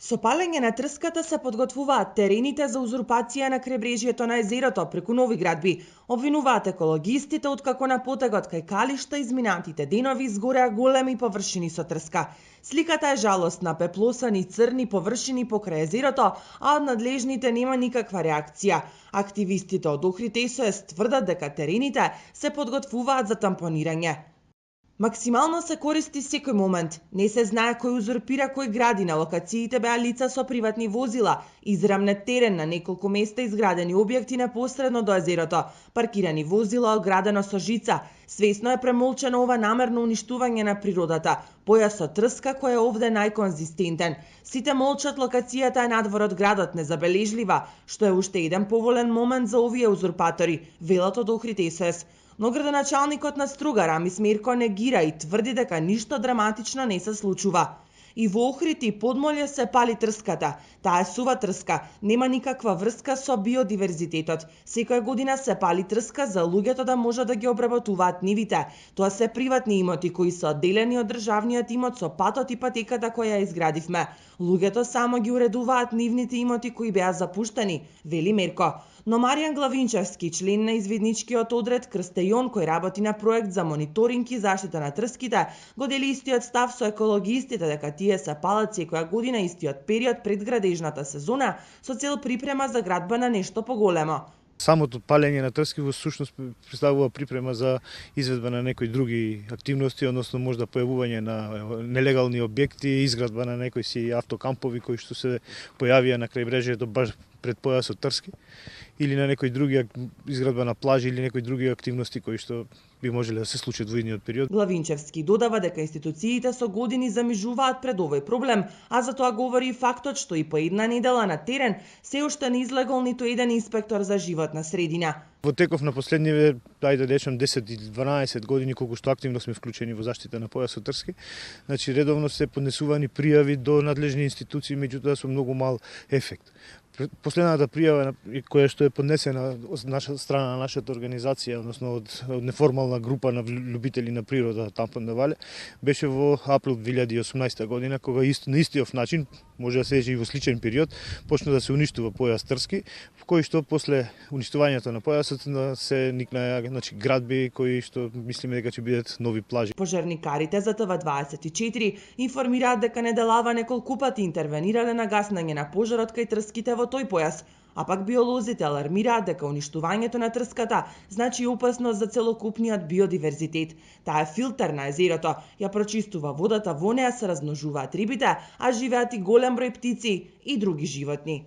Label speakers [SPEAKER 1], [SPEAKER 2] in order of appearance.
[SPEAKER 1] Со палење на трската се подготвуваат терените за узурпација на крајбрежјето на езерото преку нови градби. Обвинуваат екологистите откако на потегот кај калишта изминатите денови изгореа големи површини со трска. Сликата е жалостна, пеплосани црни површини покрај езерото, а од надлежните нема никаква реакција. Активистите од Охрид СОС тврдат дека терените се подготвуваат за тампонирање. Максимално се користи секој момент. Не се знае кој узурпира кој гради. На локациите беа лица со приватни возила, израмнет терен на неколку места изградени објекти непосредно до езерото, паркирани возила оградено со жица. Свесно е премолчено ова намерно уништување на природата. Појасот трска кој е овде најконзистентен. Сите молчат, локацијата е надвор од градот, незабележлива, што е уште еден поволен момент за овие узурпатори, велат од Охрид СОС. Но градоначалникот на Струга Рамис Мерко негира и тврди дека ништо драматично не се случува. И во Охрид и Подмолје се пали трската. Таа е сува трска, нема никаква врска со биодиверзитетот. Секоја година се пали трска за луѓето да можат да ги обработуваат нивите. Тоа се приватни имоти кои се одделени од државниот имот со патот и патеката која ја изградивме. Луѓето само ги уредуваат нивните имоти кои беа запуштени, вели Мерко. Но Маријан Главинчевски, член на изведничкиот одред Крстејон, кој работи на проект за мониторинг и заштита на трските, го дели истиот став со екологистите дека тие се палат секоја година истиот период пред градежната сезона со цел припрема за градба на нешто поголемо.
[SPEAKER 2] Самото палење на трски во сушност представува припрема за изведба на некои други активности, односно можда појавување на нелегални објекти, изградба на некои си автокампови кои што се појавија на крајбрежјето баш пред појасот Трски, или на некои други изградба на плажи или некои други активности кои што би можеле да се случат во идниот период.
[SPEAKER 1] Главинчевски додава дека институциите со години замижуваат пред овој проблем, а за тоа говори и фактот што и по една недела на терен се уште не излегол ниту еден инспектор за животна средина.
[SPEAKER 2] Во теков на последниве, да речем 10 или 12 години колку што активно сме вклучени во заштита на појасот Трски, значи редовно се поднесувани пријави до надлежни институции, меѓутоа со многу мал ефект. Последната пријава која што е поднесена од наша страна на нашата организација, односно од неформална група на љубители на природа Тампон на Вале, беше во април 2018 година, кога на истиот начин, може да се рече и во сличен период, почна да се уништува појас Трски, кој што после уништувањето на појасот се никнаа градби кои што мислиме дека ќе бидат нови плажи.
[SPEAKER 1] Пожарникарите за ТВ24 информираат дека неделава неколку пати интервенирале на гаснење на пожарот кај трските во тој појас, а пак биолозите алармираат дека уништувањето на трската значи опасност за целокупниот биодиверзитет. Таа е филтер на езерото, ја прочистува водата, во неа се размножуваат рибите, а живеат и голем број птици и други животни.